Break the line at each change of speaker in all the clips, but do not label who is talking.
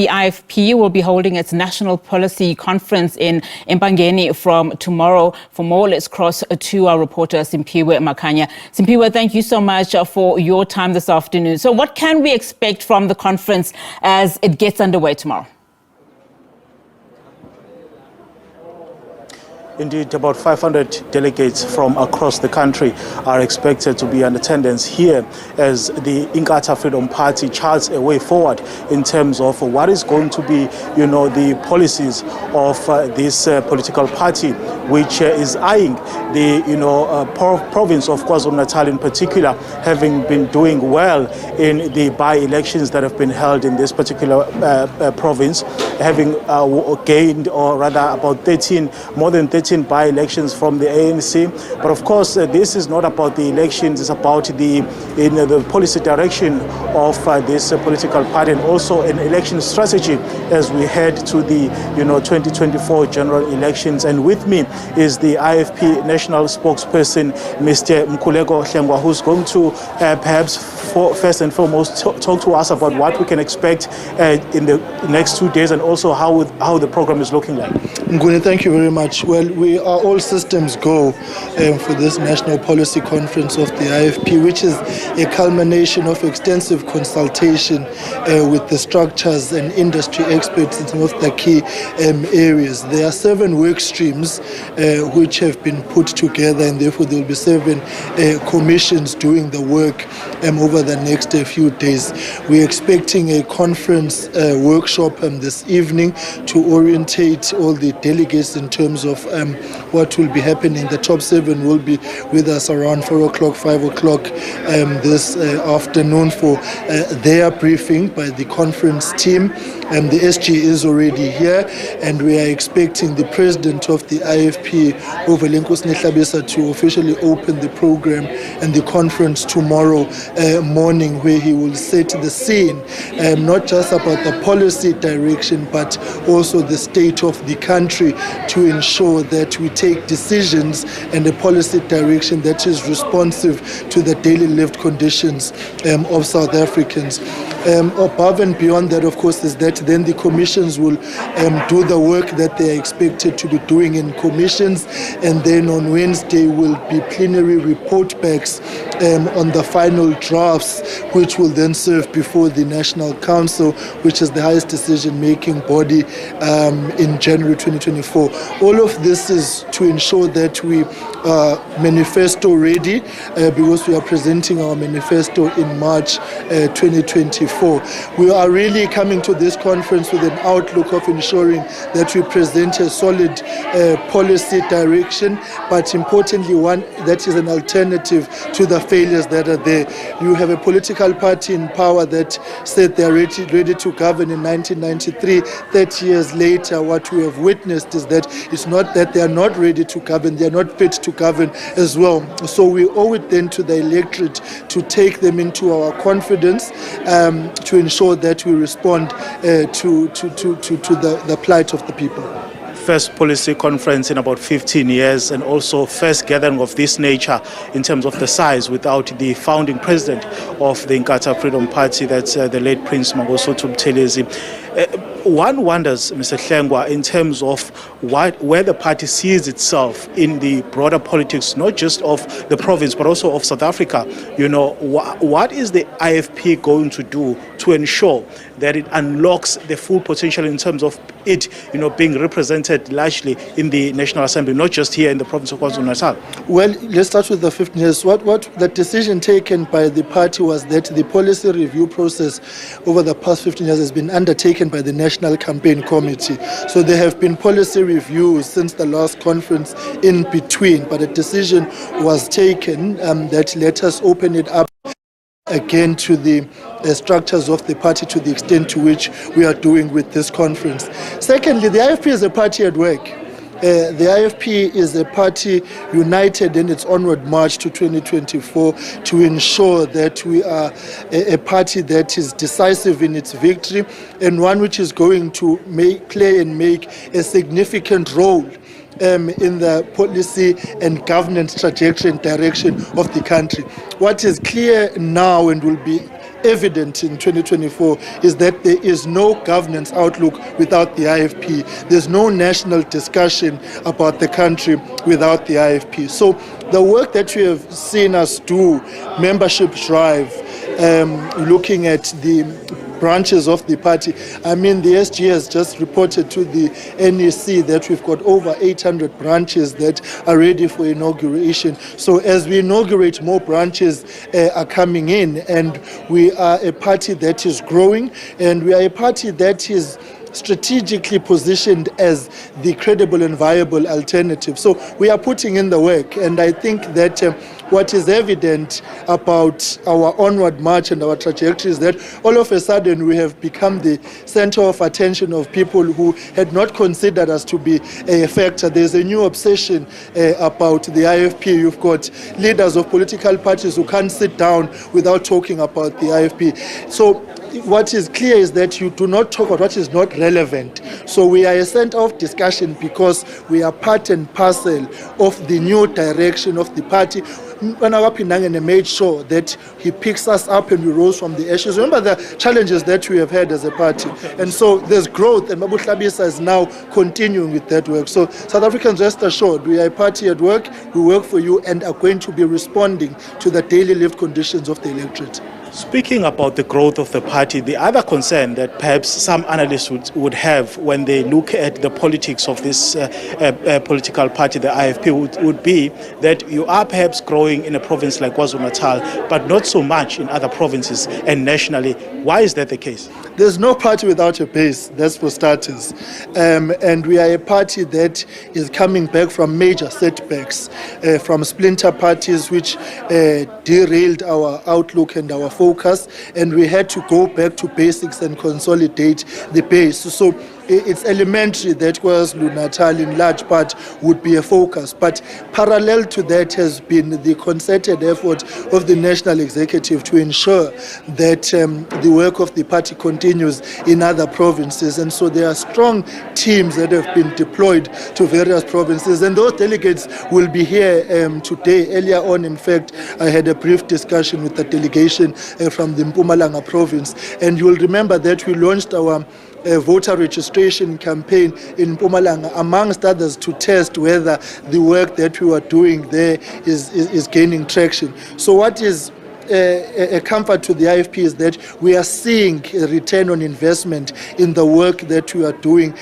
The IFP will be holding its National Policy Conference in Empangeni from tomorrow. For more, let's cross to our reporter Simphiwe Makhanya. Simphiwe, thank you so much for your time this afternoon. So what can we expect from the conference as it gets underway tomorrow?
Indeed, about 500 delegates from across the country are expected to be in attendance here as the Inkatha Freedom Party charts a way forward in terms of what is going to be, the policies of this political party, which is eyeing the, province of KwaZulu-Natal in particular, having been doing well in the by-elections that have been held in this particular province, having gained, or rather about more than 13 by-elections from the ANC. But of course, this is not about the elections, it's about the policy direction of this political party, and also an election strategy as we head to the 2024 general elections. And with me is the IFP National Spokesperson, Mr. Mkhuleko Hlengwa, who's going to perhaps first and foremost talk to us about what we can expect in the next 2 days, and also how the program is looking like.
Nguni, thank you very much. Well, we are all systems go for this National Policy Conference of the IFP, which is a culmination of extensive consultation with the structures and industry experts in some of the key areas. There are 7 work streams which have been put together, and therefore there will be 7 commissions doing the work over the next few days. We're expecting a conference workshop this evening to orientate all the delegates in terms of what will be happening. The top 7 will be with us around 4 o'clock, 5 o'clock this afternoon for their briefing by the conference team. The SG is already here, and we are expecting the president of the IFP, to officially open the program and the conference tomorrow morning, where he will set the scene, not just about the policy direction, but also the state of the country, to ensure that we take decisions and a policy direction that is responsive to the daily lived conditions of South Africans. Above and beyond that, of course, is that then the commissions will do the work that they are expected to be doing in commissions, and then on Wednesday will be plenary report backs on the final drafts, which will then serve before the National Council, which is the highest decision-making body, in January 2024. All of this is to ensure that we are manifesto ready, because we are presenting our manifesto in March 2024. We are really coming to this conference with an outlook of ensuring that we present a solid policy direction, but importantly one that is an alternative to the failures that are there. You have a political party in power that said they are ready to govern in 1993. 30 years later, what we have witnessed is that it's not that they are not ready to govern, they are not fit to govern as well. So we owe it then to the electorate to take them into our confidence, to ensure that we respond to the plight of the people.
First policy conference in about 15 years, and also first gathering of this nature in terms of the size without the founding president of the Inkatha Freedom Party, that's the late Prince Mangosuthu Buthelezi. One wonders, Mr. Hlengwa, in terms of where the party sees itself in the broader politics, not just of the province, but also of South Africa. What is the IFP going to do to ensure that it unlocks the full potential in terms of it, being represented largely in the National Assembly, not just here in the province of KwaZulu-Natal?
Well, let's start with the 15 years. What the decision taken by the party was that the policy review process over the past 15 years has been undertaken by the National Campaign Committee. So there have been policy reviews since the last conference in between, but a decision was taken that let us open it up again to the structures of the party to the extent to which we are doing with this conference. Secondly, the IFP is a party at work. The IFP is a party united in its onward march to 2024 to ensure that we are a party that is decisive in its victory, and one which is going to play and make a significant role in the policy and governance trajectory and direction of the country. What is clear now and will be evident in 2024 is that there is no governance outlook without the IFP. There's no national discussion about the country without the IFP. So the work that you have seen us do, membership drive, looking at the branches of the party. I mean, the SG has just reported to the NEC that we've got over 800 branches that are ready for inauguration. So as we inaugurate, more branches are coming in, and we are a party that is growing, and we are a party that is strategically positioned as the credible and viable alternative. So we are putting in the work, and I think that what is evident about our onward march and our trajectory is that all of a sudden we have become the center of attention of people who had not considered us to be a factor. There's a new obsession about the IFP. You've got leaders of political parties who can't sit down without talking about the IFP. So what is clear is that you do not talk about what is not relevant. So we are a center of discussion because we are part and parcel of the new direction of the party. Pinangene made sure that he picks us up and we rose from the ashes. Remember the challenges that we have had as a party. And so there's growth, and Mabu Hlabisa is now continuing with that work. So South Africans, rest assured, we are a party at work, we work for you, and are going to be responding to the daily lived conditions of the electorate.
Speaking about the growth of the party, the other concern that perhaps some analysts would have when they look at the politics of this political party, the IFP, would be that you are perhaps growing in a province like KwaZulu-Natal, but not so much in other provinces and nationally. Why is that the case?
There's no party without a base, that's for starters. And we are a party that is coming back from major setbacks, from splinter parties which derailed our outlook and our focus, and we had to go back to basics and consolidate the base. So it's elementary that KwaZulu-Natal in large part would be a focus, but parallel to that has been the concerted effort of the National Executive to ensure that the work of the party continues in other provinces. And so there are strong teams that have been deployed to various provinces, and those delegates will be here today. Earlier on, in fact, I had a brief discussion with the delegation from the Mpumalanga province, and you will remember that we launched our voter registration campaign in Mpumalanga, amongst others, to test whether the work that we were doing there is gaining traction. So what is a comfort to the IFP is that we are seeing a return on investment in the work that we are doing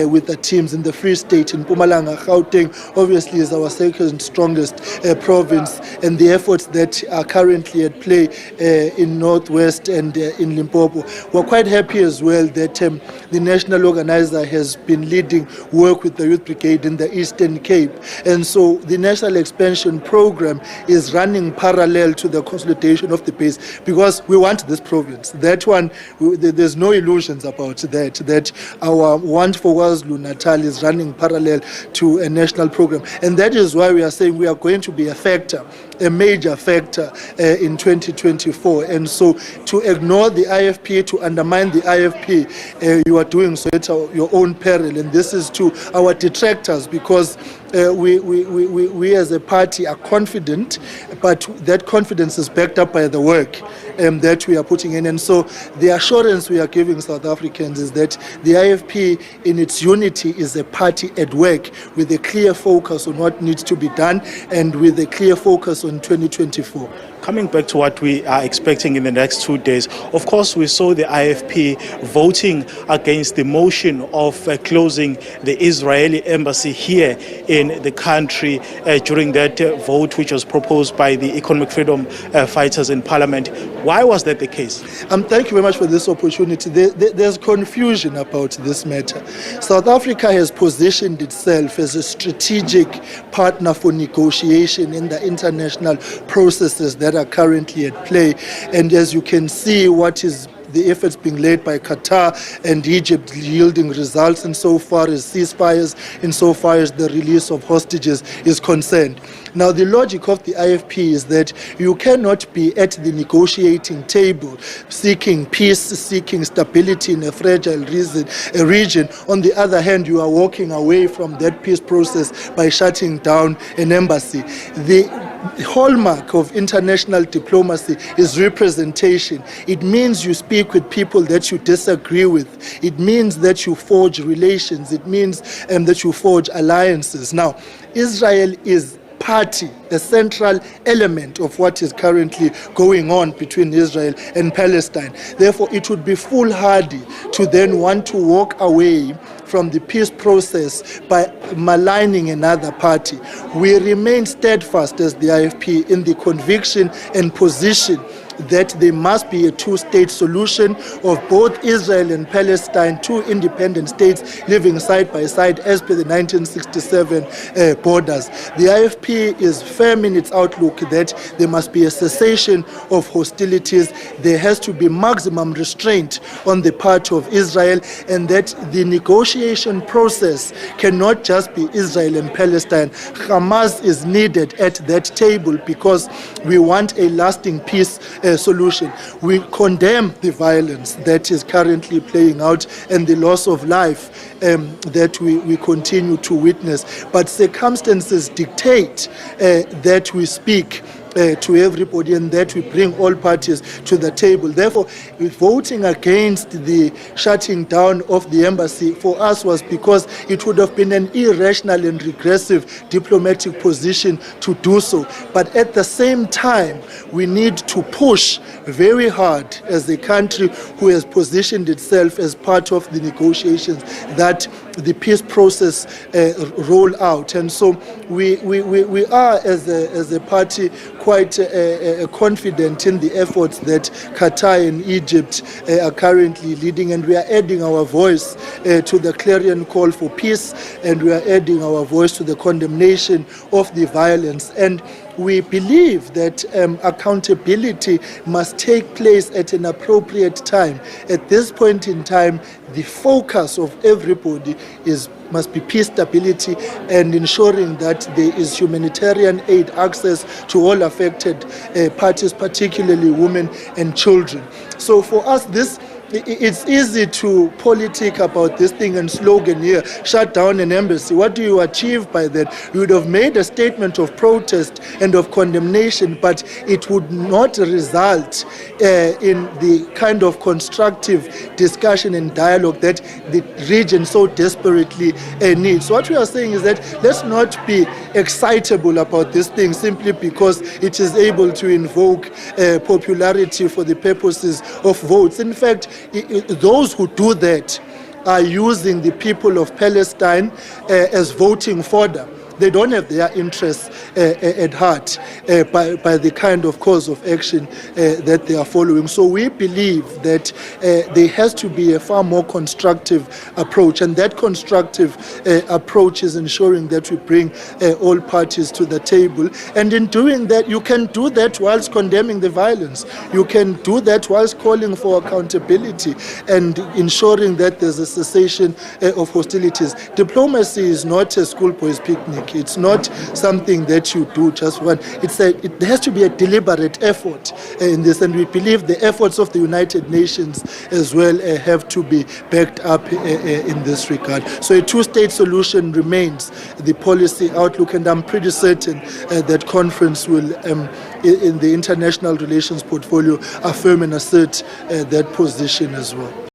with the teams in the Free State. In Mpumalanga, Gauteng obviously is our second strongest province, and the efforts that are currently at play in Northwest and in Limpopo. We're quite happy as well that the national organizer has been leading work with the Youth Brigade in the Eastern Cape, and so the national expansion program is running parallel to the consolidation of the base, because we want this province. That one, there's no illusions about that our want for KwaZulu-Natal is running parallel to a national program, and that is why we are saying we are going to be a factor, a major factor in 2024. And so to ignore the IFP, to undermine the IFP, you are doing so at your own peril, and this is to our detractors, because we as a party are confident, but that confidence is backed up by the work that we are putting in. And so the assurance we are giving South Africans is that the IFP in its unity is a party at work with a clear focus on what needs to be done and with a clear focus on 2024.
Coming back to what we are expecting in the next 2 days, of course, we saw the IFP voting against the motion of closing the Israeli embassy here in the country during that vote, which was proposed by the economic freedom fighters in Parliament. Why was that the case?
Thank you very much for this opportunity. There's confusion about this matter. South Africa has positioned itself as a strategic partner for negotiation in the international processes that are currently at play. And as you can see, what is the efforts being led by Qatar and Egypt yielding results insofar as ceasefires, insofar as the release of hostages is concerned. Now, the logic of the IFP is that you cannot be at the negotiating table seeking peace, seeking stability in a fragile region. On the other hand, you are walking away from that peace process by shutting down an embassy. The hallmark of international diplomacy is representation. It means you speak with people that you disagree with. It means that you forge relations. It means that you forge alliances. Now, Israel is party, the central element of what is currently going on between Israel and Palestine. Therefore, it would be foolhardy to then want to walk away from the peace process by maligning another party. We remain steadfast as the IFP in the conviction and position that there must be a two-state solution of both Israel and Palestine, two independent states living side by side as per the 1967 borders. The IFP is firm in its outlook that there must be a cessation of hostilities. There has to be maximum restraint on the part of Israel, and that the negotiation process cannot just be Israel and Palestine. Hamas is needed at that table because we want a lasting peace solution. We condemn the violence that is currently playing out and the loss of life that we continue to witness. But circumstances dictate that we speak to everybody and that we bring all parties to the table. Therefore, voting against the shutting down of the embassy for us was because it would have been an irrational and regressive diplomatic position to do so. But at the same time, we need to push very hard as a country who has positioned itself as part of the negotiations that the peace process roll out. And so we are as a party quite confident in the efforts that Qatar and Egypt are currently leading, and we are adding our voice to the clarion call for peace, and we are adding our voice to the condemnation of the violence. And we believe that accountability must take place at an appropriate time. At this point in time, the focus of everybody must be peace, stability, and ensuring that there is humanitarian aid access to all affected parties, particularly women and children. So for us, it's easy to politic about this thing and slogan here, shut down an embassy. What do you achieve by that? You would have made a statement of protest and of condemnation, but it would not result in the kind of constructive discussion and dialogue that the region so desperately needs. So what we are saying is that let's not be excitable about this thing simply because it is able to invoke popularity for the purposes of votes. In fact, those who do that are using the people of Palestine as voting fodder. They don't have their interests at heart by the kind of course of action that they are following. So we believe that there has to be a far more constructive approach, and that constructive approach is ensuring that we bring all parties to the table. And in doing that, you can do that whilst condemning the violence. You can do that whilst calling for accountability and ensuring that there's a cessation of hostilities. Diplomacy is not a schoolboy's picnic. It's not something that you do just one. It has to be a deliberate effort in this, and we believe the efforts of the United Nations as well have to be backed up in this regard. So a two-state solution remains the policy outlook, and I'm pretty certain that conference will, in the international relations portfolio, affirm and assert that position as well.